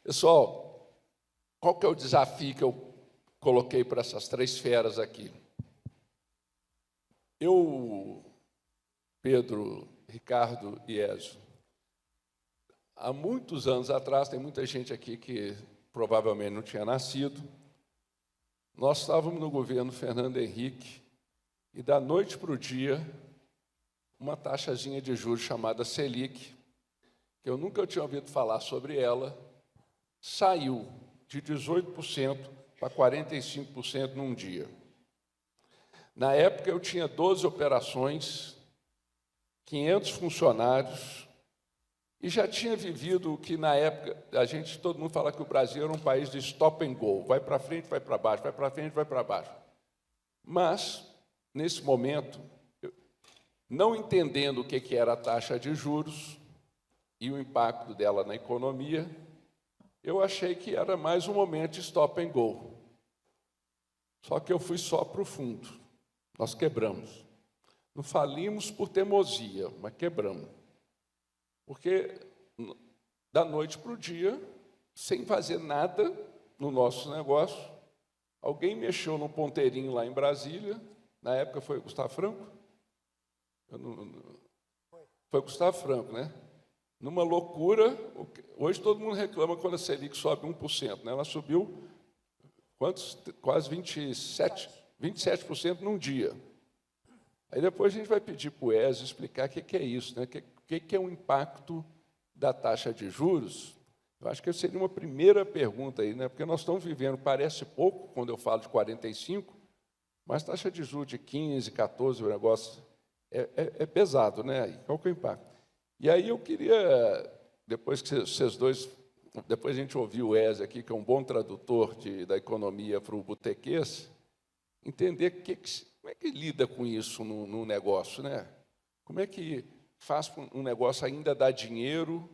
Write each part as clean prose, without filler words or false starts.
Pessoal, qual que é o desafio que eu coloquei para essas três feras aqui? Eu, Pedro, Ricardo e Ezio, há muitos anos atrás, tem muita gente aqui que provavelmente não tinha nascido, nós estávamos no governo Fernando Henrique e, da noite para o dia, uma taxazinha de juros chamada Selic, que eu nunca tinha ouvido falar sobre ela, saiu de 18% para 45% num dia. Na época, eu tinha 12 operações, 500 funcionários, e já tinha vivido o que, na época, todo mundo fala que o Brasil era um país de stop and go, vai para frente, vai para baixo, vai para frente, vai para baixo. Mas, nesse momento, não entendendo o que era a taxa de juros e o impacto dela na economia, eu achei que era mais um momento de stop and go. Só que eu fui só para o fundo. Nós quebramos. Não falimos por teimosia, mas quebramos. Porque, da noite para o dia, sem fazer nada no nosso negócio, alguém mexeu no ponteirinho lá em Brasília, na época foi o Gustavo Franco? Foi o Gustavo Franco, né? Numa loucura, hoje todo mundo reclama quando a Selic sobe 1%, né? Ela subiu, quantos? Quase 27% num dia. Aí depois a gente vai pedir para o Ezio explicar o que é isso, né? O que é o impacto da taxa de juros. Eu acho que seria uma primeira pergunta aí, né? Porque nós estamos vivendo, parece pouco, quando eu falo de 45, mas taxa de juros de 15, 14, o negócio é pesado, né? Qual que é o impacto? E aí eu queria, depois que vocês dois, depois a gente ouviu o Ezio aqui, que é um bom tradutor da economia para o botequês, entender como é que lida com isso no negócio, né? Como é que faz um negócio ainda dar dinheiro?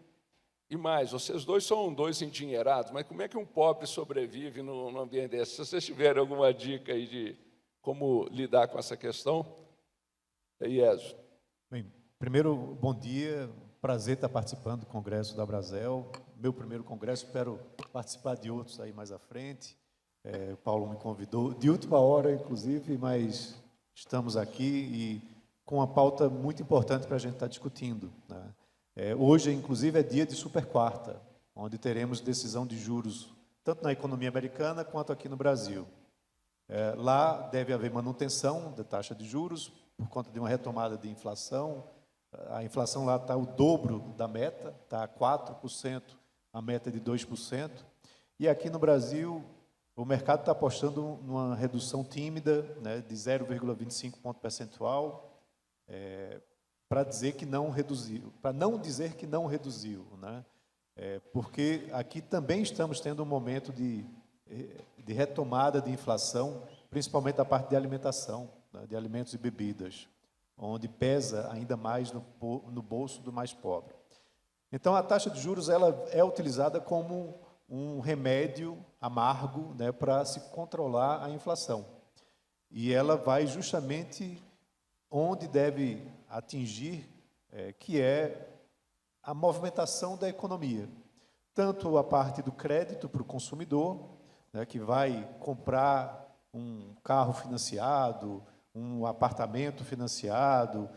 E mais, vocês dois são dois endinheirados, mas como é que um pobre sobrevive num ambiente desse? Se vocês tiverem alguma dica aí de como lidar com essa questão, aí, Ezio. Bem, primeiro, bom dia, prazer estar participando do Congresso da Brasel, meu primeiro congresso, espero participar de outros aí mais à frente. O Paulo me convidou, de última hora, inclusive, mas estamos aqui e com uma pauta muito importante para a gente estar discutindo, né? Hoje, inclusive, é dia de super quarta, onde teremos decisão de juros, tanto na economia americana quanto aqui no Brasil. Lá deve haver manutenção da taxa de juros, por conta de uma retomada de inflação. A inflação lá está o dobro da meta, está 4%, a meta de 2%. E aqui no Brasil, o mercado está apostando numa redução tímida, né, de 0,25 ponto percentual, para dizer que não reduziu, para não dizer que não reduziu, né? Porque aqui também estamos tendo um momento de retomada de inflação, principalmente a parte de alimentação, né, de alimentos e bebidas, onde pesa ainda mais no bolso do mais pobre. Então, a taxa de juros ela é utilizada como um remédio amargo, né, para se controlar a inflação. E ela vai justamente onde deve atingir, que é a movimentação da economia. Tanto a parte do crédito para o consumidor, né, que vai comprar um carro financiado, um apartamento financiado,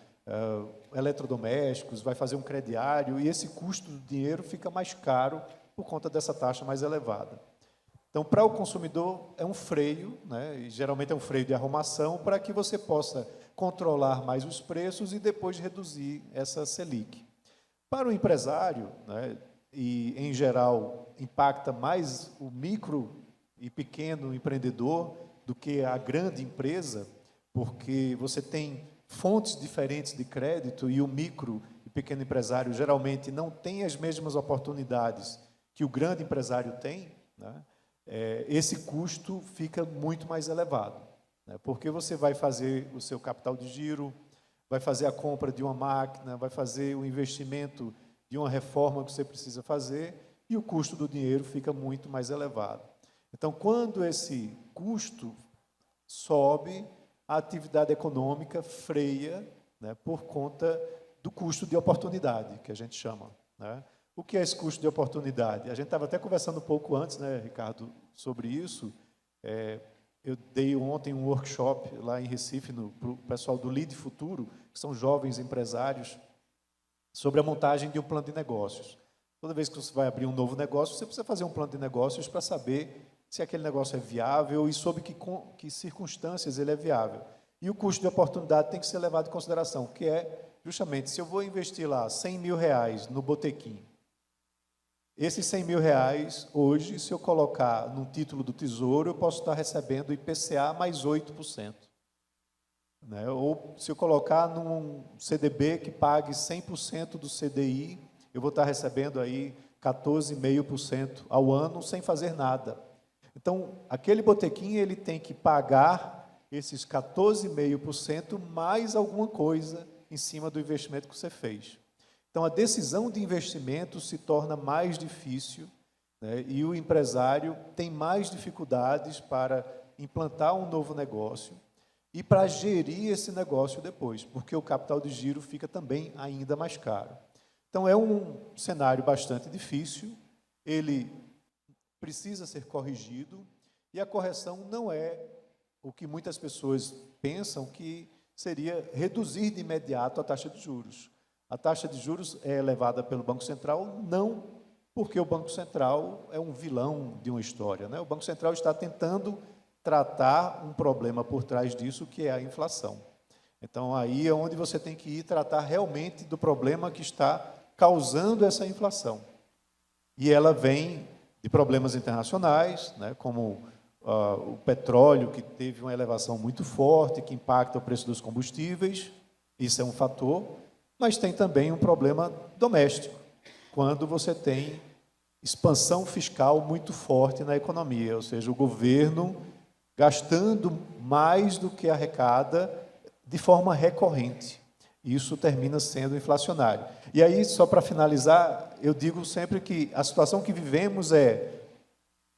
eletrodomésticos, vai fazer um crediário, e esse custo do dinheiro fica mais caro por conta dessa taxa mais elevada. Então, para o consumidor, é um freio, né, e geralmente é um freio de arrumação, para que você possa controlar mais os preços e depois reduzir essa Selic. Para o empresário, né, e, em geral, impacta mais o micro e pequeno empreendedor do que a grande empresa, porque você tem fontes diferentes de crédito e o micro e pequeno empresário geralmente não tem as mesmas oportunidades que o grande empresário tem, né? Esse custo fica muito mais elevado, né? Porque você vai fazer o seu capital de giro, vai fazer a compra de uma máquina, vai fazer o investimento de uma reforma que você precisa fazer e o custo do dinheiro fica muito mais elevado. Então, quando esse custo sobe, a atividade econômica freia, né, por conta do custo de oportunidade, que a gente chama, né? O que é esse custo de oportunidade? A gente estava até conversando um pouco antes, né, Ricardo, sobre isso. Eu dei ontem um workshop lá em Recife para o pessoal do Lead Futuro, que são jovens empresários, sobre a montagem de um plano de negócios. Toda vez que você vai abrir um novo negócio, você precisa fazer um plano de negócios para saber se aquele negócio é viável e sob que circunstâncias ele é viável. E o custo de oportunidade tem que ser levado em consideração, que é justamente, se eu vou investir lá R$100 mil no botequim, esses R$100 mil, hoje, se eu colocar num título do Tesouro, eu posso estar recebendo IPCA mais 8%. Né? Ou se eu colocar num CDB que pague 100% do CDI, eu vou estar recebendo aí 14,5% ao ano sem fazer nada. Então, aquele botequim ele tem que pagar esses 14,5% mais alguma coisa em cima do investimento que você fez. Então, a decisão de investimento se torna mais difícil, né, e o empresário tem mais dificuldades para implantar um novo negócio e para gerir esse negócio depois, porque o capital de giro fica também ainda mais caro. Então, é um cenário bastante difícil, ele precisa ser corrigido, e a correção não é o que muitas pessoas pensam que seria reduzir de imediato a taxa de juros. A taxa de juros é elevada pelo Banco Central, não porque o Banco Central é um vilão de uma história, né? O Banco Central está tentando tratar um problema por trás disso, que é a inflação. Então, aí é onde você tem que ir tratar realmente do problema que está causando essa inflação. E ela vem de problemas internacionais, né, como o petróleo, que teve uma elevação muito forte, que impacta o preço dos combustíveis, isso é um fator, mas tem também um problema doméstico, quando você tem expansão fiscal muito forte na economia, ou seja, o governo gastando mais do que arrecada de forma recorrente. Isso termina sendo inflacionário. E aí, só para finalizar, eu digo sempre que a situação que vivemos é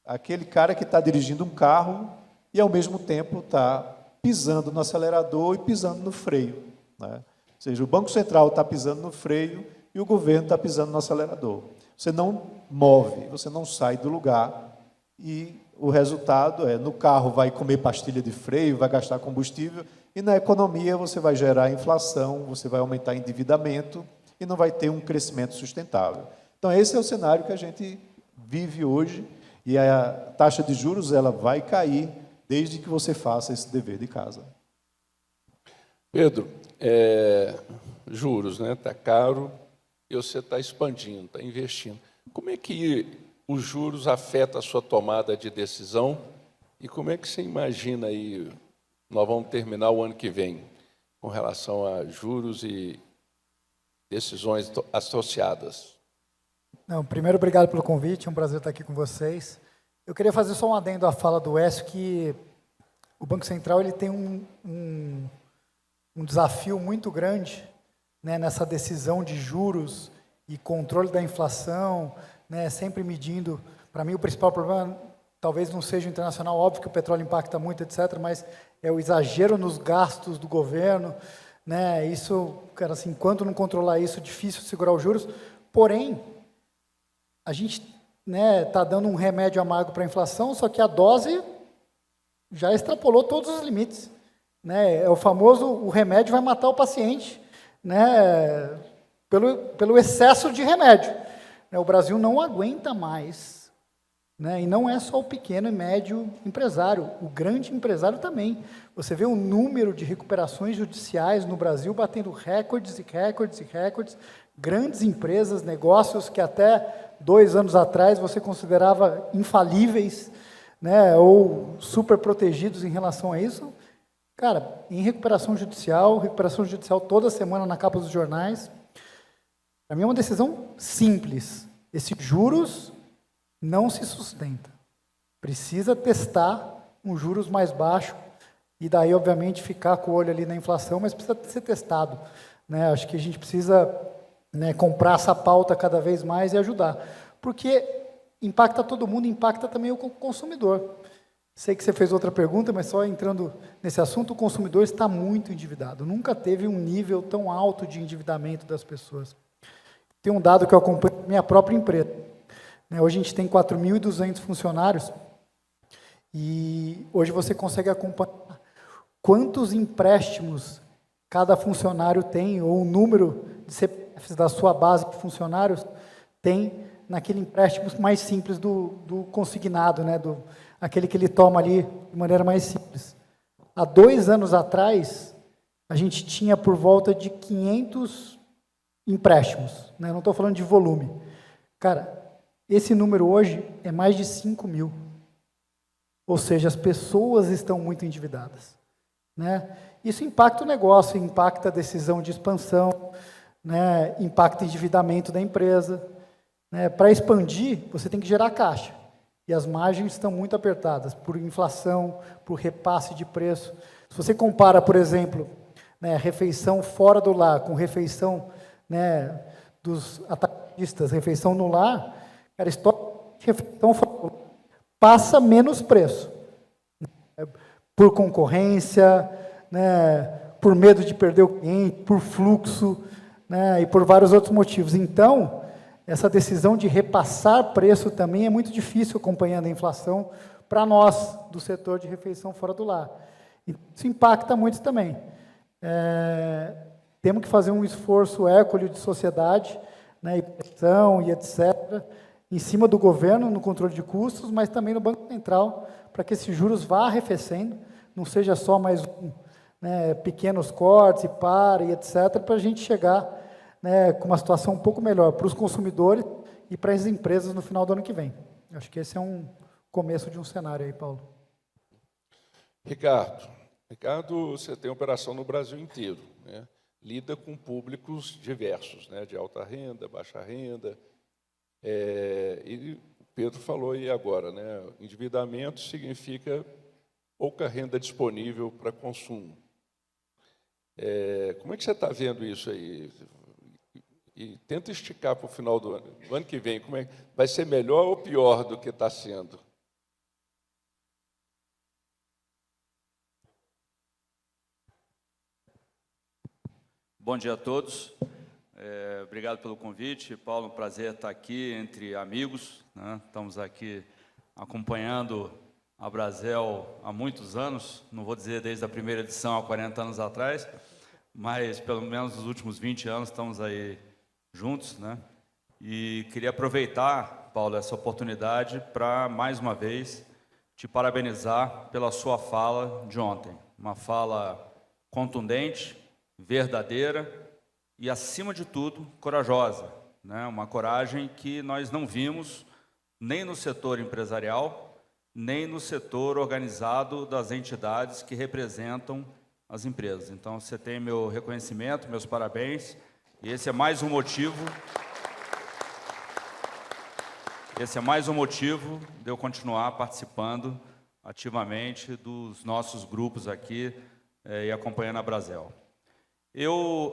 aquele cara que está dirigindo um carro e, ao mesmo tempo, está pisando no acelerador e pisando no freio, né? Ou seja, o Banco Central está pisando no freio e o governo está pisando no acelerador. Você não move, você não sai do lugar e o resultado é, no carro vai comer pastilha de freio, vai gastar combustível, e na economia você vai gerar inflação, você vai aumentar endividamento e não vai ter um crescimento sustentável. Então, esse é o cenário que a gente vive hoje, e a taxa de juros ela vai cair desde que você faça esse dever de casa. Pedro, juros, né? Está caro e você está expandindo, está investindo. Como é que os juros afetam a sua tomada de decisão e como é que você imagina aí, nós vamos terminar o ano que vem, com relação a juros e decisões associadas? Não, primeiro, obrigado pelo convite, é um prazer estar aqui com vocês. Eu queria fazer só um adendo à fala do Écio, que o Banco Central ele tem um desafio muito grande, né, nessa decisão de juros e controle da inflação, né, sempre medindo. Para mim, o principal problema talvez não seja o internacional, óbvio que o petróleo impacta muito, etc., mas é o exagero nos gastos do governo, né? Isso, cara, assim, enquanto não controlar isso, é difícil segurar os juros. Porém, a gente, né, está dando um remédio amargo para a inflação, só que a dose já extrapolou todos os limites, né? É o famoso, o remédio vai matar o paciente, né, pelo excesso de remédio. O Brasil não aguenta mais, né? E não é só o pequeno e médio empresário, o grande empresário também. Você vê o número de recuperações judiciais no Brasil batendo recordes e recordes e recordes, grandes empresas, negócios que até 2 anos atrás você considerava infalíveis, né, ou super protegidos em relação a isso. Cara, em recuperação judicial toda semana na capa dos jornais. Para mim é uma decisão simples. Esses juros não se sustenta. Precisa testar um juros mais baixo e daí, obviamente, ficar com o olho ali na inflação, mas precisa ser testado, né? Acho que a gente precisa, né, comprar essa pauta cada vez mais e ajudar. Porque impacta todo mundo, impacta também o consumidor. Sei que você fez outra pergunta, mas só entrando nesse assunto, o consumidor está muito endividado. Nunca teve um nível tão alto de endividamento das pessoas. Tem um dado que eu acompanho na minha própria empresa. Hoje a gente tem 4.200 funcionários e hoje você consegue acompanhar quantos empréstimos cada funcionário tem, ou o número de CPFs da sua base de funcionários tem naquele empréstimo mais simples do consignado, aquele que ele toma ali de maneira mais simples. Há 2 anos atrás, a gente tinha por volta de 500 empréstimos, não estou falando de volume. Cara, esse número hoje é mais de 5.000. Ou seja, as pessoas estão muito endividadas. Isso impacta o negócio, impacta a decisão de expansão, impacta o endividamento da empresa. Para expandir, você tem que gerar caixa. E as margens estão muito apertadas por inflação, por repasse de preço. Se você compara, por exemplo, refeição fora do lar com refeição dos atacadistas, refeição no lar, cara, refeição fora do lar passa menos preço. Por concorrência, por medo de perder o cliente, por fluxo, e por vários outros motivos. Então, essa decisão de repassar preço também é muito difícil acompanhando a inflação para nós, do setor de refeição fora do lar. Isso impacta muito também. Temos que fazer um esforço hércules de sociedade, e pressão e etc., em cima do governo, no controle de custos, mas também no Banco Central, para que esses juros vá arrefecendo, não seja só mais pequenos cortes e etc., para a gente chegar com uma situação um pouco melhor para os consumidores e para as empresas no final do ano que vem. Acho que esse é um começo de um cenário aí, Paulo. Ricardo, você tem operação no Brasil inteiro, lida com públicos diversos, de alta renda, baixa renda, e o Pedro falou aí agora, endividamento significa pouca renda disponível para consumo. Como é que você está vendo isso aí? E tenta esticar para o final do ano. O ano que vem, vai ser melhor ou pior do que está sendo? Bom dia a todos. Obrigado pelo convite. Paulo, um prazer estar aqui entre amigos. Estamos aqui acompanhando a Brasel há muitos anos, não vou dizer desde a primeira edição, há 40 anos atrás, mas pelo menos nos últimos 20 anos estamos aí juntos, E queria aproveitar, Paulo, essa oportunidade para, mais uma vez, te parabenizar pela sua fala de ontem. Uma fala contundente, verdadeira e, acima de tudo, corajosa. Uma coragem que nós não vimos nem no setor empresarial, nem no setor organizado das entidades que representam as empresas. Então, você tem meu reconhecimento, meus parabéns, e esse é mais um motivo de eu continuar participando ativamente dos nossos grupos aqui e acompanhando a Brasel.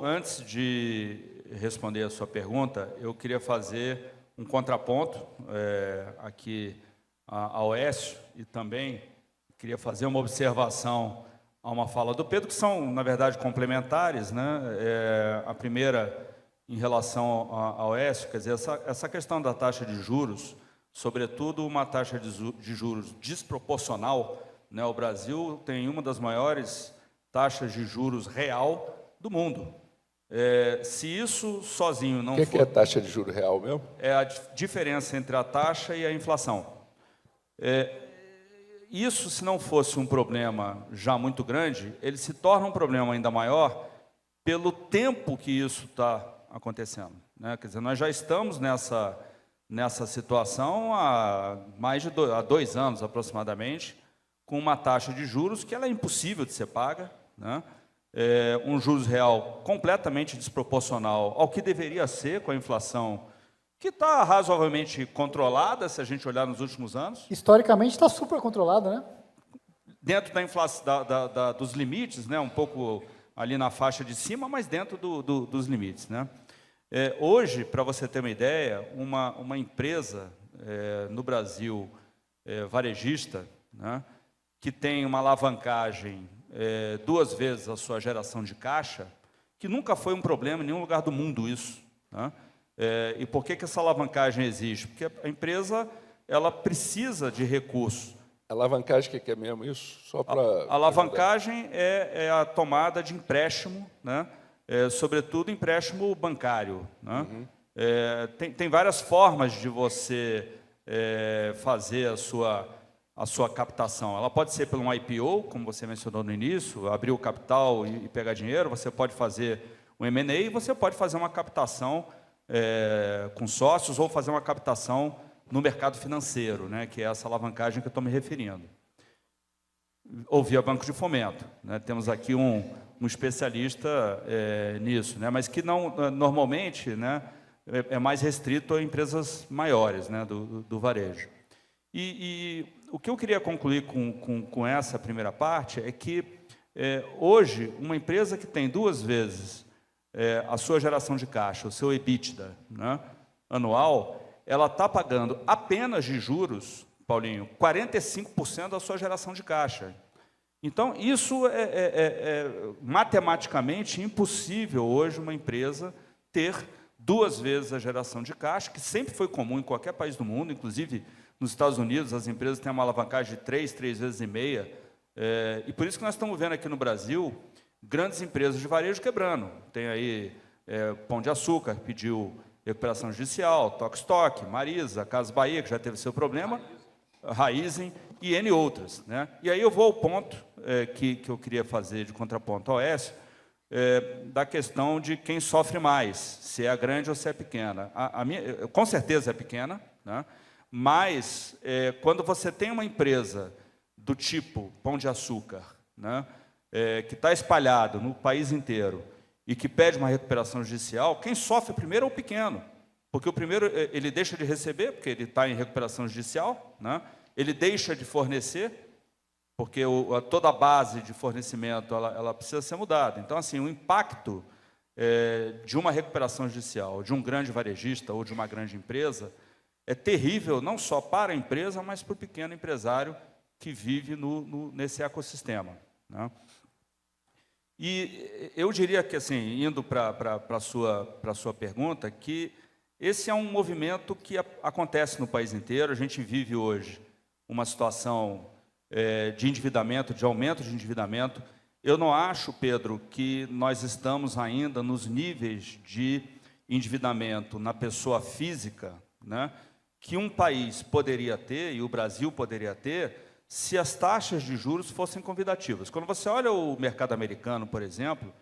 Antes de responder a sua pergunta, eu queria fazer um contraponto aqui ao Écio, e também queria fazer uma observação a uma fala do Pedro, que são, na verdade, complementares. A primeira, em relação ao Écio, quer dizer, essa questão da taxa de juros, sobretudo uma taxa de juros desproporcional, o Brasil tem uma das maiores taxas de juros real do mundo. Se isso sozinho não for... O que é taxa de juros real mesmo? É a diferença entre a taxa e a inflação. Isso, se não fosse um problema já muito grande, ele se torna um problema ainda maior pelo tempo que isso está acontecendo. Quer dizer, nós já estamos nessa situação há há 2 anos, aproximadamente, com uma taxa de juros que ela é impossível de ser paga, um juros real completamente desproporcional ao que deveria ser com a inflação, que está razoavelmente controlada, se a gente olhar nos últimos anos. Historicamente está super controlada, Dentro da inflação, dos limites, um pouco ali na faixa de cima, mas dentro dos limites. Hoje, para você ter uma ideia, uma empresa no Brasil, varejista, que tem uma alavancagem 2 vezes a sua geração de caixa, que nunca foi um problema em nenhum lugar do mundo isso, E por que essa alavancagem existe? Porque a empresa ela precisa de recursos. Alavancagem, o que é mesmo isso? Só para A alavancagem é a tomada de empréstimo, né? Sobretudo empréstimo bancário, né? Tem várias formas de você fazer a sua captação. Ela pode ser por um IPO, como você mencionou no início, abrir o capital e pegar dinheiro. Você pode fazer um M&A e você pode fazer uma captação com sócios ou fazer uma captação no mercado financeiro, né, que é essa alavancagem que eu estou me referindo. Ou via banco de fomento, né? Temos aqui um especialista nisso, né, mas que não, normalmente, né, é mais restrito a empresas maiores, né, do varejo. E o que eu queria concluir com essa primeira parte é que, hoje, uma empresa que tem 2 vezes a sua geração de caixa, o seu EBITDA, né, anual, ela está pagando apenas de juros, Paulinho, 45% da sua geração de caixa. Então, isso é matematicamente impossível hoje uma empresa ter 2 vezes a geração de caixa, que sempre foi comum em qualquer país do mundo, inclusive nos Estados Unidos, as empresas têm uma alavancagem de 3 vezes e meia, e por isso que nós estamos vendo aqui no Brasil grandes empresas de varejo quebrando. Tem aí Pão de Açúcar, pediu recuperação judicial, Tokstok, Marisa, Casas Bahia, que já teve seu problema, Raizen e N outras, né? E aí eu vou ao ponto que eu queria fazer de contraponto ao Écio, da questão de quem sofre mais, se é a grande ou se é pequena. A minha, com certeza é pequena, né? Mas quando você tem uma empresa do tipo Pão de Açúcar, né, que está espalhado no país inteiro e que pede uma recuperação judicial, quem sofre primeiro é o pequeno, porque o primeiro ele deixa de receber, porque ele está em recuperação judicial, né? Ele deixa de fornecer, porque toda a base de fornecimento ela precisa ser mudada. Então, assim, o impacto de uma recuperação judicial, de um grande varejista ou de uma grande empresa, é terrível, não só para a empresa, mas para o pequeno empresário que vive nesse ecossistema, né? E eu diria que, assim, indo para a sua pergunta, que esse é um movimento que acontece no país inteiro. A gente vive hoje uma situação de endividamento, de aumento de endividamento. Eu não acho, Pedro, que nós estamos ainda nos níveis de endividamento na pessoa física, né, que um país poderia ter, e o Brasil poderia ter, se as taxas de juros fossem convidativas. Quando você olha o mercado americano, por exemplo,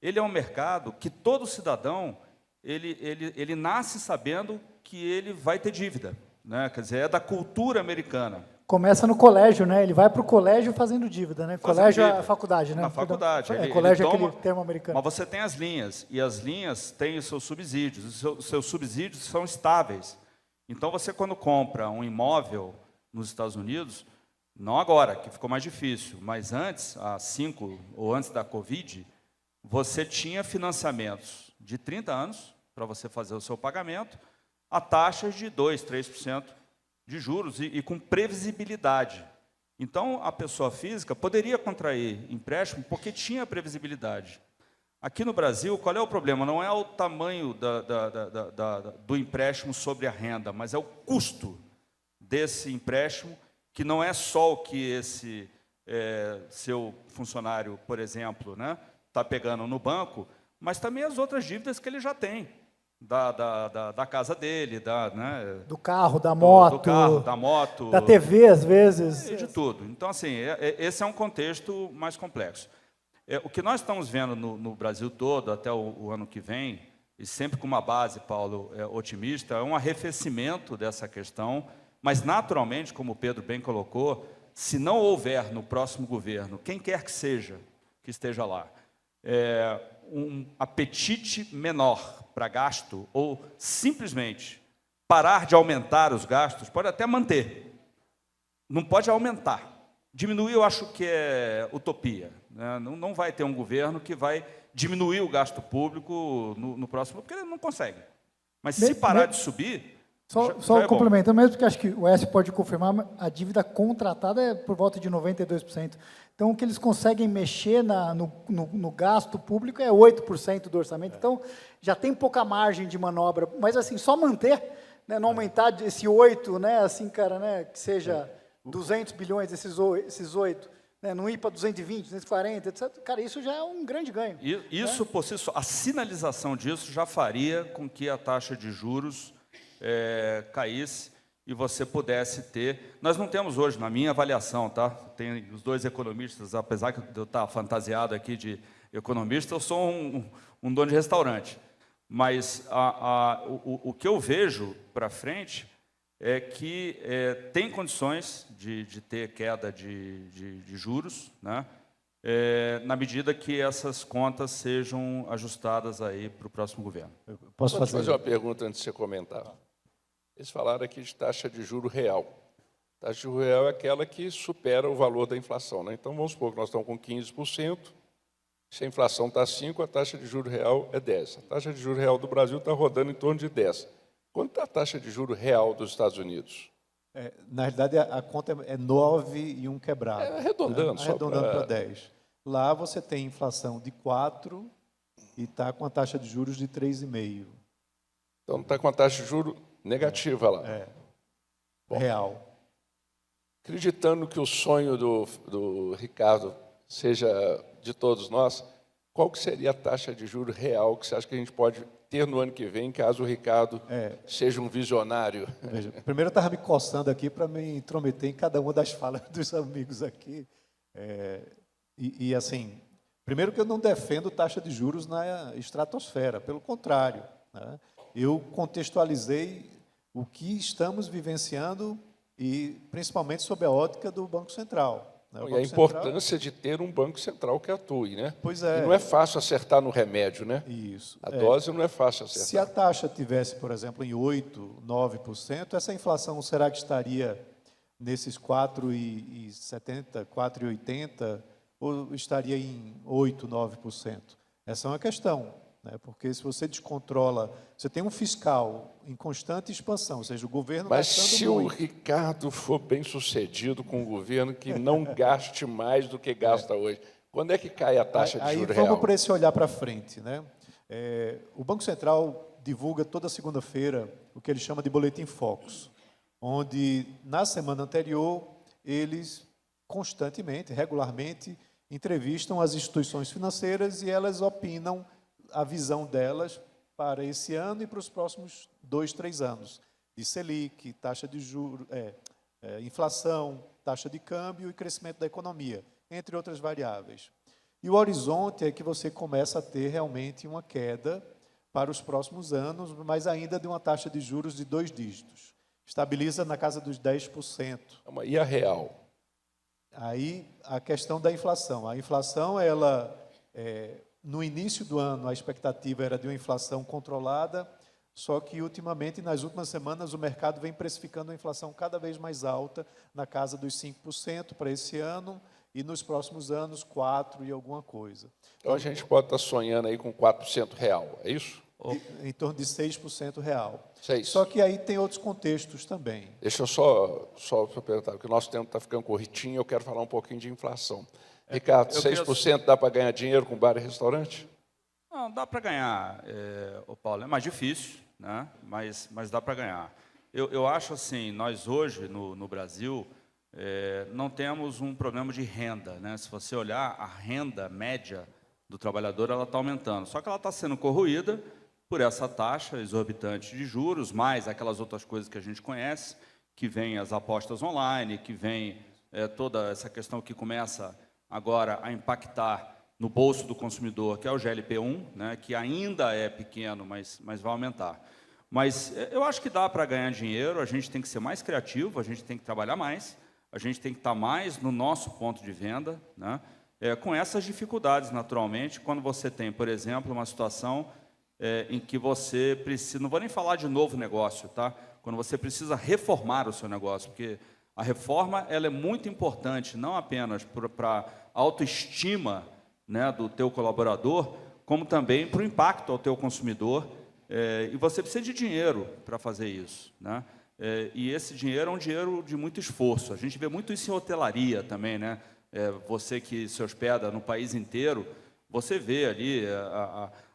ele é um mercado que todo cidadão ele nasce sabendo que ele vai ter dívida, né? Quer dizer, é da cultura americana. Começa no colégio, né? Ele vai para o colégio fazendo dívida, né? Fazendo colégio dívida. é a faculdade, né? Na faculdade. Colégio ele é aquele termo americano. Mas você tem as linhas, e as linhas têm os seus subsídios. Os seus subsídios são estáveis. Então, você, quando compra um imóvel nos Estados Unidos, não agora, que ficou mais difícil, mas antes, há 5 ou antes da Covid, você tinha financiamentos de 30 anos para você fazer o seu pagamento, a taxas de 2%, 3% de juros e com previsibilidade. Então, a pessoa física poderia contrair empréstimo porque tinha previsibilidade. Aqui no Brasil, qual é o problema? Não é o tamanho do empréstimo sobre a renda, mas é o custo desse empréstimo, que não é só o que esse seu funcionário, por exemplo, né, está pegando no banco, mas também as outras dívidas que ele já tem, da casa dele, né, do carro, da moto, da moto, da TV, às vezes. De tudo. Então, assim, esse é um contexto mais complexo. O que nós estamos vendo no Brasil todo, até o ano que vem, e sempre com uma base, Paulo, otimista, é um arrefecimento dessa questão, mas, naturalmente, como o Pedro bem colocou, se não houver no próximo governo, quem quer que seja que esteja lá, um apetite menor para gasto, ou simplesmente parar de aumentar os gastos, pode até manter, não pode aumentar. Diminuir, eu acho que é utopia, né? Não vai ter um governo que vai diminuir o gasto público no próximo, porque ele não consegue. Mas se parar de subir, Só complementando mesmo, porque acho que o S pode confirmar, a dívida contratada é por volta de 92%. Então, o que eles conseguem mexer no gasto público é 8% do orçamento. Então, já tem pouca margem de manobra. Mas, assim, só manter, né, não aumentar esse 8, né, assim, cara, né, que seja 200 bilhões, esses 8, né, não ir para 220, 240, etc. Cara, isso já é um grande ganho. Isso, né? por si só, a sinalização disso já faria com que a taxa de juros caísse e você pudesse ter... Nós não temos hoje, na minha avaliação, tá? Tem os dois economistas, apesar de eu estar fantasiado aqui de economista, eu sou um dono de restaurante. Mas o que eu vejo para frente é que tem condições de ter queda de juros, né? Na medida que essas contas sejam ajustadas aí para o próximo governo. Posso fazer uma pergunta antes de você comentar? Eles falaram aqui de taxa de juro real. Taxa de juro real é aquela que supera o valor da inflação, né? Então, vamos supor que nós estamos com 15%, se a inflação está 5%, a taxa de juro real é 10%. A taxa de juro real do Brasil está rodando em torno de 10%. Quanto está a taxa de juro real dos Estados Unidos? Na realidade, a conta é 9 e um quebrado. Arredondando, né? Arredondando para 10. Lá você tem inflação de 4 e está com a taxa de juros de 3,5. Então, está com a taxa de juro negativa lá. Bom, real. Acreditando que o sonho do Ricardo seja de todos nós, qual que seria a taxa de juro real que você acha que a gente pode ter no ano que vem, caso o Ricardo seja um visionário? Veja, primeiro eu estava me coçando aqui para me intrometer em cada uma das falas dos amigos aqui. Assim, primeiro que eu não defendo taxa de juros na estratosfera, pelo contrário, né? Eu contextualizei o que estamos vivenciando e principalmente sob a ótica do Banco Central. Né? E a importância de ter um Banco Central que atue, né? Pois é. E não é fácil acertar no remédio, né? Isso. A dose não é fácil acertar. Se a taxa tivesse, por exemplo, em 8%, 9%, essa inflação será que estaria nesses 4,70%, 4,80%, ou estaria em 8%, 9%? Essa é uma questão. Porque se você descontrola, você tem um fiscal em constante expansão, ou seja, o governo Mas gastando se muito. o Ricardo for bem sucedido com o governo que não gaste mais do que gasta hoje, quando é que cai a taxa de juros real? Aí vamos por esse olhar para frente, né? O Banco Central divulga toda segunda-feira o que ele chama de Boletim Focus, onde na semana anterior eles constantemente, regularmente, entrevistam as instituições financeiras e elas opinam a visão delas para esse ano e para os próximos 2, 3 anos, de Selic, taxa de juros, inflação, taxa de câmbio e crescimento da economia, entre outras variáveis. E o horizonte é que você começa a ter realmente uma queda para os próximos anos, mas ainda de uma taxa de juros de 2 dígitos. Estabiliza na casa dos 10%. E a real? Aí, a questão da inflação. A inflação, ela... no início do ano, a expectativa era de uma inflação controlada, só que, ultimamente, nas últimas semanas, o mercado vem precificando a inflação cada vez mais alta, na casa dos 5% para esse ano, e nos próximos anos, 4% e alguma coisa. Então, a gente pode estar sonhando aí com 4% real, é isso? Em torno de 6% real. 6%. Só que aí tem outros contextos também. Deixa eu só perguntar, porque o nosso tempo está ficando corritinho, eu quero falar um pouquinho de inflação. Ricardo, 6% dá para ganhar dinheiro com bar e restaurante? Não, dá para ganhar, Paulo. É mais difícil, né? mas dá para ganhar. Eu acho assim, nós hoje, no Brasil, não temos um problema de renda, né? Se você olhar, a renda média do trabalhador ela está aumentando. Só que ela está sendo corroída por essa taxa exorbitante de juros, mais aquelas outras coisas que a gente conhece, que vem as apostas online, que vem toda essa questão que começa agora a impactar no bolso do consumidor, que é o GLP-1, né, que ainda é pequeno, mas vai aumentar. Mas eu acho que dá para ganhar dinheiro, a gente tem que ser mais criativo, a gente tem que trabalhar mais, a gente tem que estar mais no nosso ponto de venda, né, com essas dificuldades, naturalmente, quando você tem, por exemplo, uma situação em que você precisa, não vou nem falar de novo negócio, tá? Quando você precisa reformar o seu negócio, porque a reforma ela é muito importante, não apenas para a autoestima, né, do teu colaborador, como também para o impacto ao teu consumidor E você precisa de dinheiro para fazer isso, né? E esse dinheiro é um dinheiro de muito esforço. A gente vê muito isso em hotelaria também, né? Você que se hospeda no país inteiro, você vê ali,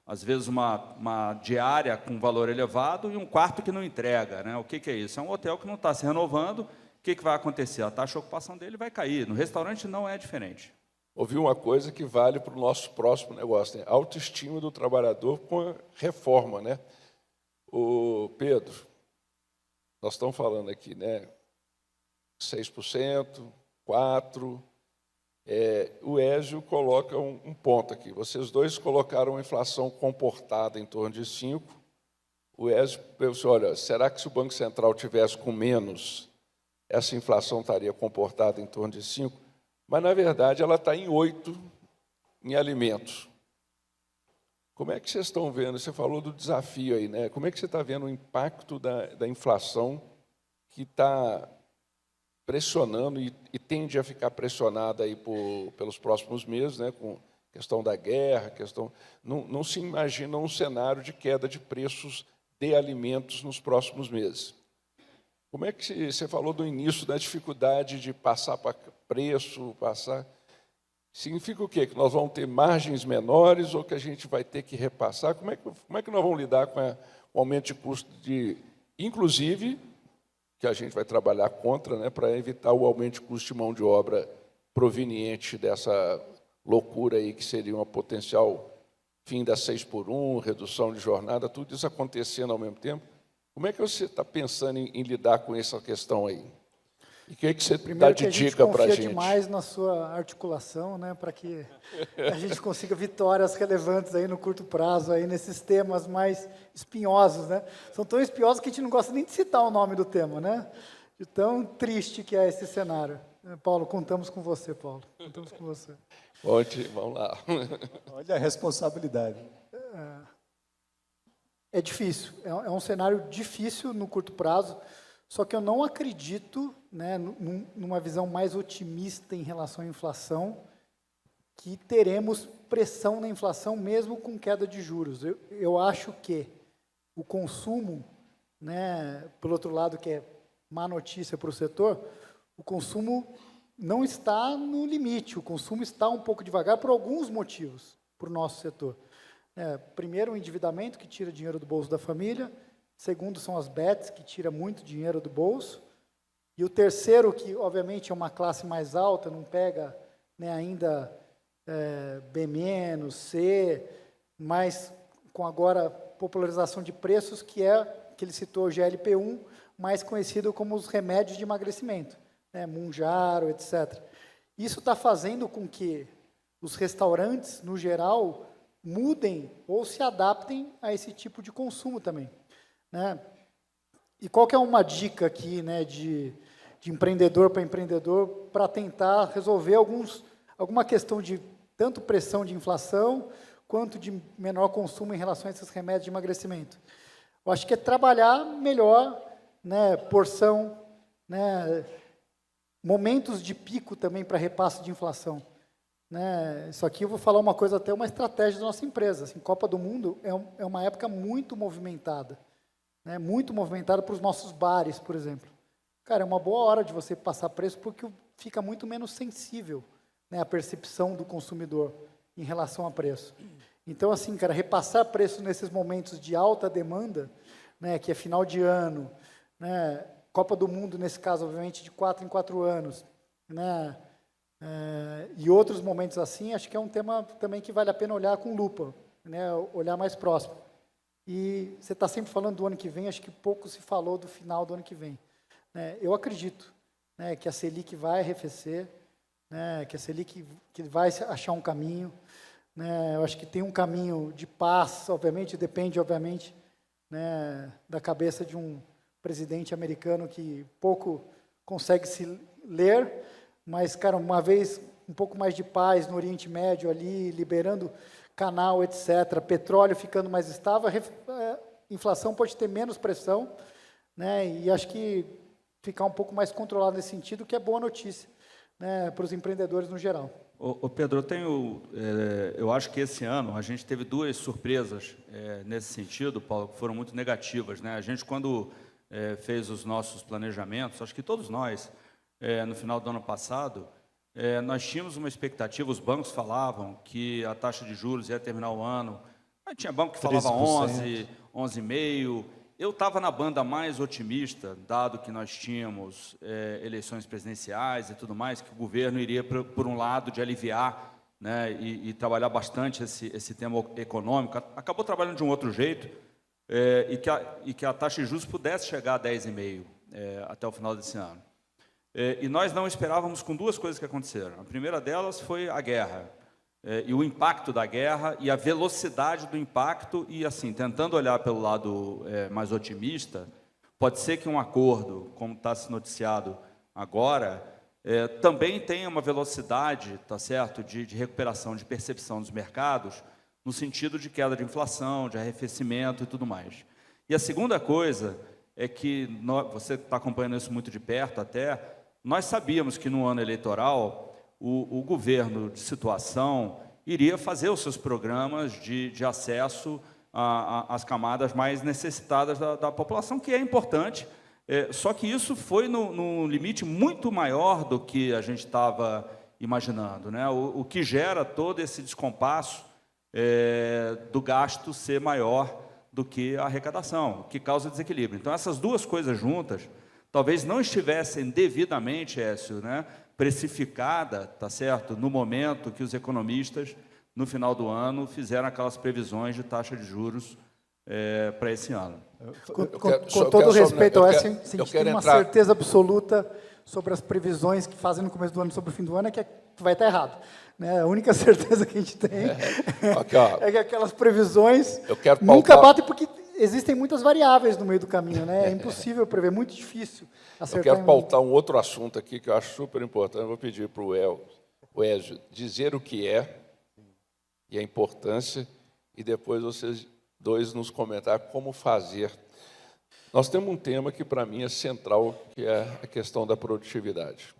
às vezes, uma diária com valor elevado e um quarto que não entrega, né? O que é isso? É um hotel que não está se renovando. O que vai acontecer? A taxa de ocupação dele vai cair. No restaurante não é diferente. Ouvi uma coisa que vale para o nosso próximo negócio, né? Autoestima do trabalhador com a reforma, né? O Pedro, nós estamos falando aqui, né? 6%, 4%. O Ézio coloca um ponto aqui. Vocês dois colocaram a inflação comportada em torno de 5%. O Ézio pensou, olha, será que se o Banco Central tivesse com menos, essa inflação estaria comportada em torno de 5%? Mas, na verdade, ela está em 8% em alimentos. Como é que vocês estão vendo? Você falou do desafio aí, né? Como é que você está vendo o impacto da inflação que está pressionando e tende a ficar pressionada aí pelos próximos meses, né? Com a questão da guerra, não se imagina um cenário de queda de preços de alimentos nos próximos meses. Como é que você falou do início da dificuldade de passar para preço, significa o quê? Que nós vamos ter margens menores ou que a gente vai ter que repassar? Como é que nós vamos lidar com o aumento de custo inclusive, que a gente vai trabalhar contra, né, para evitar o aumento de custo de mão de obra proveniente dessa loucura aí que seria uma potencial fim da 6x1, redução de jornada, tudo isso acontecendo ao mesmo tempo. Como é que você está pensando em lidar com essa questão aí? E o que você dá de dica para a gente? Confia demais na sua articulação, né, para que a gente consiga vitórias relevantes aí no curto prazo, aí nesses temas mais espinhosos, né? São tão espinhosos que a gente não gosta nem de citar o nome do tema, né? De tão triste que é esse cenário. Paulo, contamos com você, Paulo. Contamos com você. Vamos lá. Olha a responsabilidade. É difícil, é um cenário difícil no curto prazo, só que eu não acredito, né, numa visão mais otimista em relação à inflação, que teremos pressão na inflação mesmo com queda de juros. Eu acho que o consumo, né, pelo outro lado, que é má notícia para o setor, o consumo não está no limite, o consumo está um pouco devagar por alguns motivos para o nosso setor. Primeiro, o endividamento, que tira dinheiro do bolso da família. Segundo, são as bets, que tira muito dinheiro do bolso. E o terceiro, que obviamente é uma classe mais alta, não pega, né, ainda B-, C, mas com agora popularização de preços, que ele citou, o GLP-1, mais conhecido como os remédios de emagrecimento, né, Mounjaro, etc. Isso está fazendo com que os restaurantes, no geral, mudem ou se adaptem a esse tipo de consumo também, né? E qual que é uma dica aqui, né, de empreendedor para empreendedor para tentar resolver alguma questão de tanto pressão de inflação quanto de menor consumo em relação a esses remédios de emagrecimento? Eu acho que é trabalhar melhor, né, porção, né, momentos de pico também para repasse de inflação. Né, isso aqui eu vou falar uma coisa, até uma estratégia da nossa empresa. Assim, Copa do Mundo é uma época muito movimentada, né, muito movimentada para os nossos bares, por exemplo. Cara, é uma boa hora de você passar preço porque fica muito menos sensível, né, a percepção do consumidor em relação a preço. Então, assim, cara, repassar preço nesses momentos de alta demanda, né, que é final de ano, né, Copa do Mundo, nesse caso, obviamente, de 4 em 4 anos, né, e outros momentos assim, acho que é um tema também que vale a pena olhar com lupa, né, olhar mais próximo. E você está sempre falando do ano que vem, acho que pouco se falou do final do ano que vem. Eu acredito, né, que a Selic vai arrefecer, né, que a Selic que vai achar um caminho, né, eu acho que tem um caminho de paz, obviamente, depende, obviamente, né, da cabeça de um presidente americano que pouco consegue se ler, mas, cara, uma vez um pouco mais de paz no Oriente Médio ali, liberando canal, etc., petróleo ficando mais estável, a inflação pode ter menos pressão, né, e acho que ficar um pouco mais controlado nesse sentido, que é boa notícia, né, para os empreendedores no geral. Pedro, eu acho que esse ano a gente teve duas surpresas nesse sentido, Paulo, que foram muito negativas, né? A gente, quando fez os nossos planejamentos, acho que todos nós, no final do ano passado, nós tínhamos uma expectativa, os bancos falavam que a taxa de juros ia terminar o ano, aí tinha banco que falava 11, 11,5%. Eu estava na banda mais otimista, dado que nós tínhamos eleições presidenciais e tudo mais, que o governo iria por um lado de aliviar, né, e trabalhar bastante esse tema econômico. Acabou trabalhando de um outro jeito, e que a taxa de juros pudesse chegar a 10,5% até o final desse ano. E nós não esperávamos com duas coisas que aconteceram. A primeira delas foi a guerra, e o impacto da guerra, e a velocidade do impacto, e assim, tentando olhar pelo lado mais otimista, pode ser que um acordo, como está se noticiado agora, também tenha uma velocidade, tá certo, de recuperação, de percepção dos mercados, no sentido de queda de inflação, de arrefecimento e tudo mais. E a segunda coisa é que, você está acompanhando isso muito de perto até, nós sabíamos que no ano eleitoral o governo de situação iria fazer os seus programas de acesso às camadas mais necessitadas da população, que é importante, só que isso foi no limite muito maior do que a gente estava imaginando, né? O que gera todo esse descompasso do gasto ser maior do que a arrecadação, que causa desequilíbrio. Então, essas duas coisas juntas, talvez não estivessem devidamente, Écio, né, precificada, tá certo, no momento que os economistas, no final do ano, fizeram aquelas previsões de taxa de juros para esse ano. Com todo respeito ao Écio, a gente tem uma certeza absoluta sobre as previsões que fazem no começo do ano, sobre o fim do ano, é que vai estar errado. Né? A única certeza que a gente tem é que aquelas previsões nunca batem, porque existem muitas variáveis no meio do caminho, né? É impossível prever, muito difícil acertar. Eu quero pautar um outro assunto aqui que eu acho super importante. Eu vou pedir para o Ézio dizer o que é e a importância, e depois vocês dois nos comentar como fazer. Nós temos um tema que, para mim, é central, que é a questão da produtividade.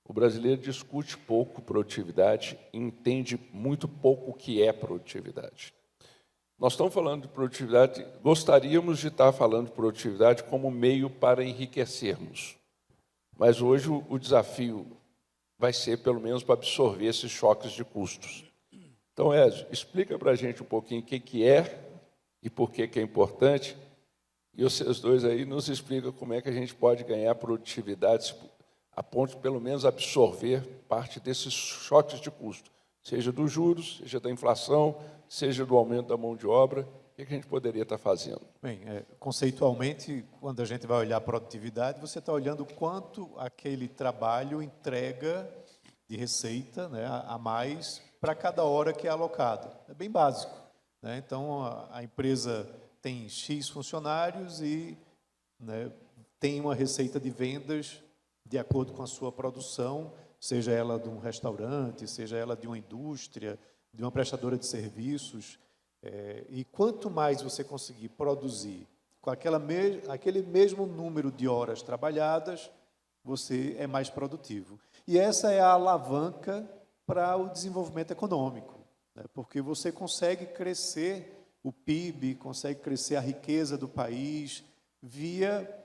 O brasileiro discute pouco produtividade e entende muito pouco o que é produtividade. Nós estamos falando de produtividade, gostaríamos de estar falando de produtividade como meio para enriquecermos. Mas hoje o desafio vai ser, pelo menos, para absorver esses choques de custos. Então, Ézio, explica para a gente um pouquinho o que é e por que é importante, e vocês dois aí nos explicam como é que a gente pode ganhar produtividade a ponto de, pelo menos, absorver parte desses choques de custo, seja dos juros, seja da inflação, seja do aumento da mão de obra. O que a gente poderia estar fazendo? Bem, conceitualmente, quando a gente vai olhar a produtividade, você está olhando quanto aquele trabalho entrega de receita, né, a mais para cada hora que é alocado. É bem básico, né? Então, a empresa tem X funcionários e, né, tem uma receita de vendas de acordo com a sua produção, seja ela de um restaurante, seja ela de uma indústria, de uma prestadora de serviços. E quanto mais você conseguir produzir com aquele mesmo número de horas trabalhadas, você é mais produtivo. E essa é a alavanca para o desenvolvimento econômico, né? Porque você consegue crescer o PIB, consegue crescer a riqueza do país via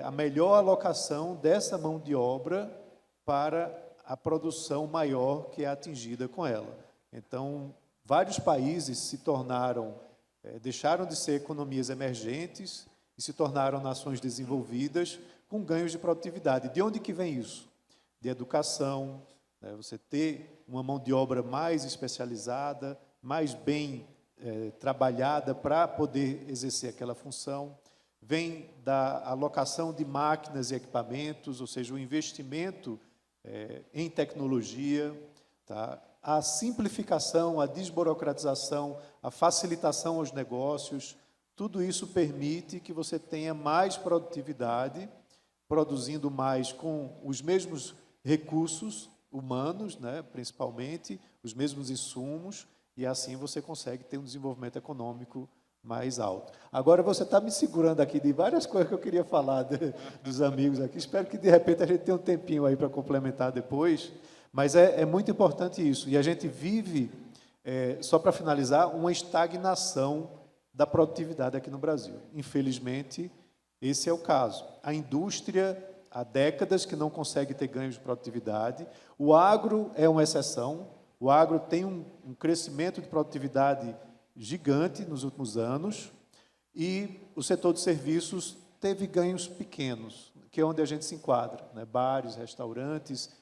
a melhor alocação dessa mão de obra para a produção maior que é atingida com ela. Então, vários países se tornaram, deixaram de ser economias emergentes e se tornaram nações desenvolvidas com ganhos de produtividade. De onde que vem isso? De educação, né? Você ter uma mão de obra mais especializada, mais bem trabalhada para poder exercer aquela função. Vem da alocação de máquinas e equipamentos, ou seja, o investimento em tecnologia, tá? A simplificação, a desburocratização, a facilitação aos negócios, tudo isso permite que você tenha mais produtividade, produzindo mais com os mesmos recursos humanos, né, principalmente, os mesmos insumos, e assim você consegue ter um desenvolvimento econômico mais alto. Agora você está me segurando aqui de várias coisas que eu queria falar dos amigos aqui. Espero que, de repente, a gente tenha um tempinho aí para complementar depois. Mas é muito importante isso. E a gente vive, só para finalizar, uma estagnação da produtividade aqui no Brasil. Infelizmente, esse é o caso. A indústria, há décadas que não consegue ter ganhos de produtividade. O agro é uma exceção. O agro tem um crescimento de produtividade gigante nos últimos anos. E o setor de serviços teve ganhos pequenos, que é onde a gente se enquadra, né? Bares, restaurantes.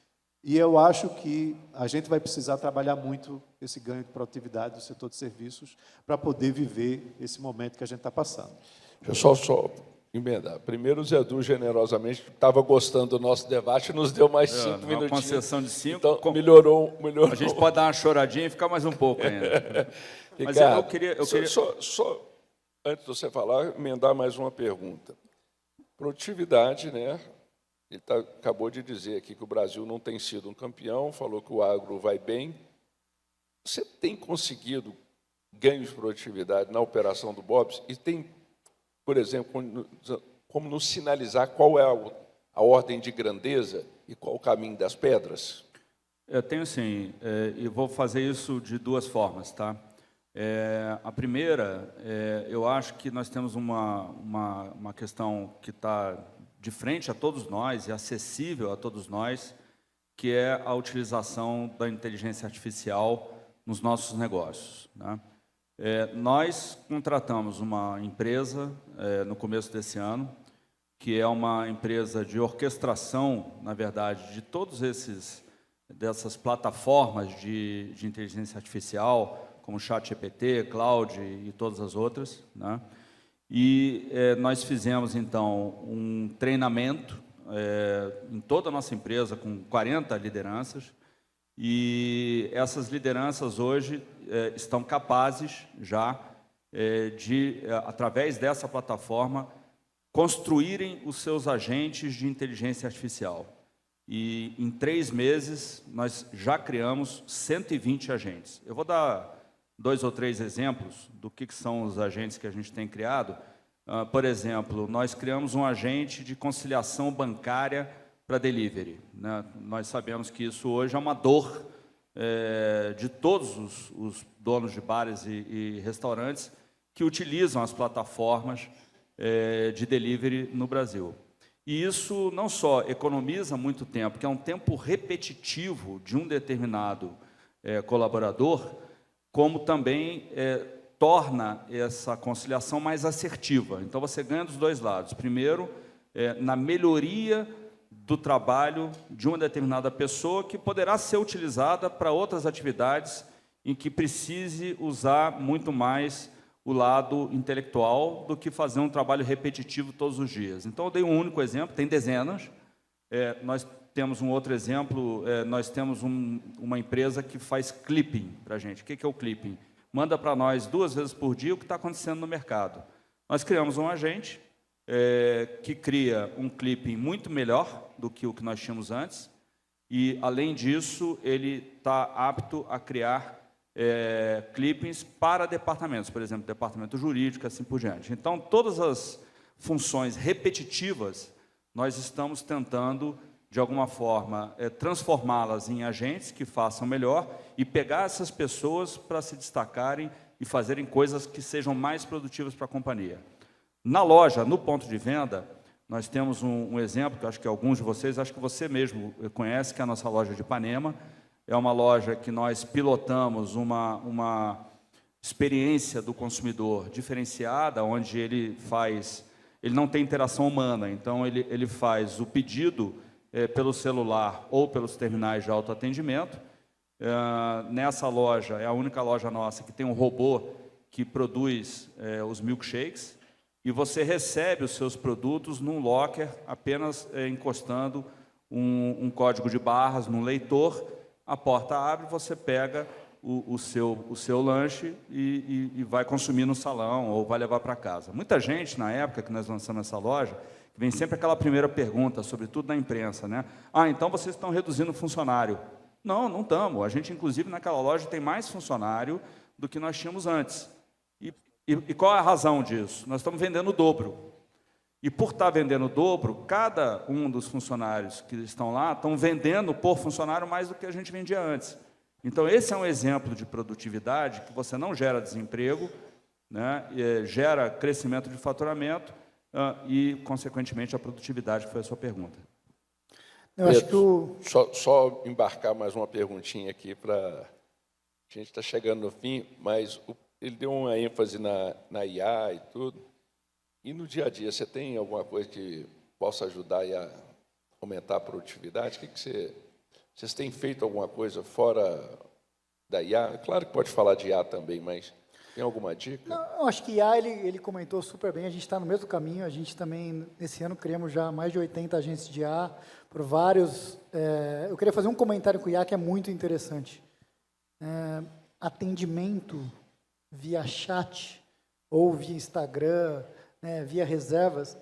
E eu acho que a gente vai precisar trabalhar muito esse ganho de produtividade do setor de serviços para poder viver esse momento que a gente está passando. Deixa eu só emendar. Primeiro, o Zé Du, generosamente, estava gostando do nosso debate, nos deu mais 5 minutinhos. Uma concessão de 5. Então, melhorou. A gente pode dar uma choradinha e ficar mais um pouco ainda. Mas Ricardo, eu queria... Só, antes de você falar, emendar mais uma pergunta. Produtividade, né? Ele acabou de dizer aqui que o Brasil não tem sido um campeão, falou que o agro vai bem. Você tem conseguido ganhos de produtividade na operação do BOPS e tem, por exemplo, como nos sinalizar qual é a ordem de grandeza e qual o caminho das pedras? Eu tenho sim, e vou fazer isso de duas formas, tá? A primeira, eu acho que nós temos uma questão que está de frente a todos nós e acessível a todos nós, que é a utilização da inteligência artificial nos nossos negócios, né? Nós contratamos uma empresa no começo desse ano, que é uma empresa de orquestração, na verdade, de todos dessas plataformas de inteligência artificial, como ChatGPT, Cloud e todas as outras, né? E nós fizemos, então, um treinamento em toda a nossa empresa, com 40 lideranças, e essas lideranças hoje estão capazes já de, através dessa plataforma, construírem os seus agentes de inteligência artificial. E em 3 meses, nós já criamos 120 agentes. Eu vou dar 2 ou 3 exemplos do que são os agentes que a gente tem criado. Por exemplo, nós criamos um agente de conciliação bancária para delivery, né? Nós sabemos que isso hoje é uma dor de todos os donos de bares e restaurantes que utilizam as plataformas de delivery no Brasil. E isso não só economiza muito tempo, que é um tempo repetitivo de um determinado colaborador, como também torna essa conciliação mais assertiva. Então, você ganha dos dois lados. Primeiro, na melhoria do trabalho de uma determinada pessoa, que poderá ser utilizada para outras atividades em que precise usar muito mais o lado intelectual do que fazer um trabalho repetitivo todos os dias. Então, eu dei um único exemplo, tem dezenas. Nós temos um outro exemplo, nós temos uma empresa que faz clipping para a gente. O que é o clipping? Manda para nós 2 vezes por dia o que está acontecendo no mercado. Nós criamos um agente que cria um clipping muito melhor do que o que nós tínhamos antes, e, além disso, ele está apto a criar clippings para departamentos, por exemplo, departamento jurídico, assim por diante. Então, todas as funções repetitivas, nós estamos tentando, de alguma forma, transformá-las em agentes que façam melhor e pegar essas pessoas para se destacarem e fazerem coisas que sejam mais produtivas para a companhia. Na loja, no ponto de venda, nós temos um exemplo, que acho que alguns de vocês, acho que você mesmo conhece, que é a nossa loja de Ipanema. É uma loja que nós pilotamos uma experiência do consumidor diferenciada, onde ele não tem interação humana, então ele faz o pedido pelo celular ou pelos terminais de autoatendimento. Nessa loja, é a única loja nossa que tem um robô que produz os milkshakes, e você recebe os seus produtos num locker, apenas encostando um código de barras num leitor. A porta abre, você pega o seu lanche e vai consumir no salão ou vai levar para casa. Muita gente, na época que nós lançamos essa loja, vem sempre aquela primeira pergunta, sobretudo na imprensa, né? Então vocês estão reduzindo o funcionário. Não, não estamos. A gente, inclusive, naquela loja tem mais funcionário do que nós tínhamos antes. E qual é a razão disso? Nós estamos vendendo o dobro. E, por estar vendendo o dobro, cada um dos funcionários que estão lá estão vendendo por funcionário mais do que a gente vendia antes. Então, esse é um exemplo de produtividade que você não gera desemprego, né, gera crescimento de faturamento e, consequentemente, a produtividade, que foi a sua pergunta. Eu acho que só embarcar mais uma perguntinha aqui para... A gente está chegando no fim, mas ele deu uma ênfase na IA e tudo. E no dia a dia, você tem alguma coisa que possa ajudar a aumentar a produtividade? Vocês têm feito alguma coisa fora da IA? Claro que pode falar de IA também, mas tem alguma dica? Não, eu acho que IA, ele comentou super bem, a gente está no mesmo caminho, a gente também, esse ano, criamos já mais de 80 agentes de IA, por vários... eu queria fazer um comentário com o IA que é muito interessante. Atendimento via chat ou via Instagram, né, via reservas,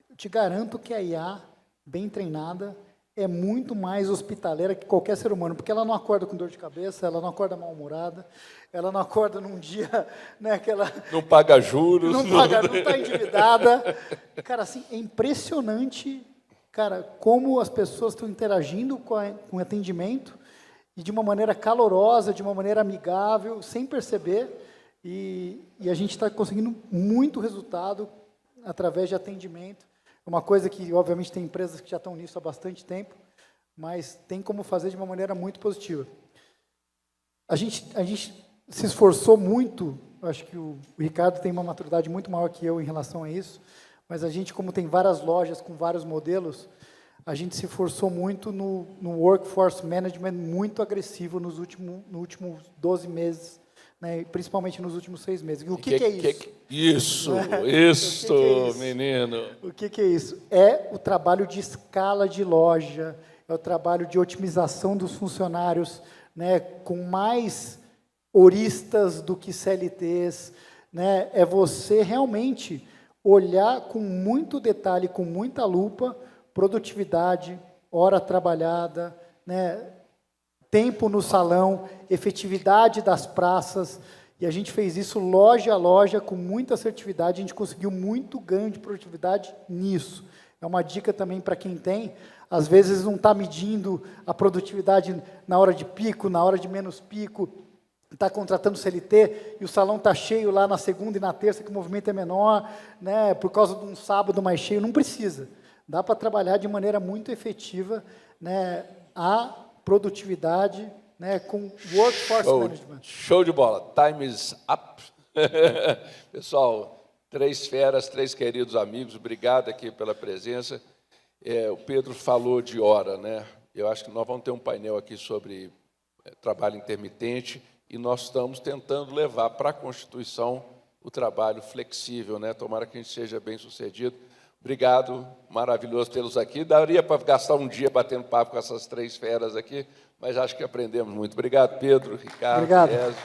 eu te garanto que a IA, bem treinada, é muito mais hospitaleira que qualquer ser humano, porque ela não acorda com dor de cabeça, ela não acorda mal-humorada, ela não acorda num dia, né, que ela... Não paga juros. Não está endividada. Cara, assim, é impressionante, cara, como as pessoas estão interagindo com o atendimento e de uma maneira calorosa, de uma maneira amigável, sem perceber, e a gente está conseguindo muito resultado através de atendimento. É uma coisa que, obviamente, tem empresas que já estão nisso há bastante tempo, mas tem como fazer de uma maneira muito positiva. A gente se esforçou muito, eu acho que o Ricardo tem uma maturidade muito maior que eu em relação a isso, mas a gente, como tem várias lojas com vários modelos, a gente se esforçou muito no workforce management muito agressivo nos últimos 12 meses, né, principalmente nos últimos 6 meses. E o que é isso? Isso, menino. O que é isso? É o trabalho de escala de loja, é o trabalho de otimização dos funcionários, né, com mais horistas do que CLTs, né, é você realmente olhar com muito detalhe, com muita lupa, produtividade, hora trabalhada, né, tempo no salão, efetividade das praças, e a gente fez isso loja a loja, com muita assertividade, a gente conseguiu muito ganho de produtividade nisso. É uma dica também para quem tem, às vezes não está medindo a produtividade na hora de pico, na hora de menos pico, está contratando CLT, e o salão está cheio lá na segunda e na terça, que o movimento é menor, né, por causa de um sábado mais cheio, não precisa. Dá para trabalhar de maneira muito efetiva, né, a produtividade, né, com workforce management. Show de bola. Time is up. Pessoal, 3 feras, 3 queridos amigos, obrigado aqui pela presença. O Pedro falou de hora, né? Eu acho que nós vamos ter um painel aqui sobre trabalho intermitente e nós estamos tentando levar para a Constituição o trabalho flexível, né? Tomara que a gente seja bem-sucedido. Obrigado, maravilhoso tê-los aqui. Daria para gastar um dia batendo papo com essas 3 feras aqui, mas acho que aprendemos muito. Obrigado, Pedro, Ricardo, Obrigado. Ezio.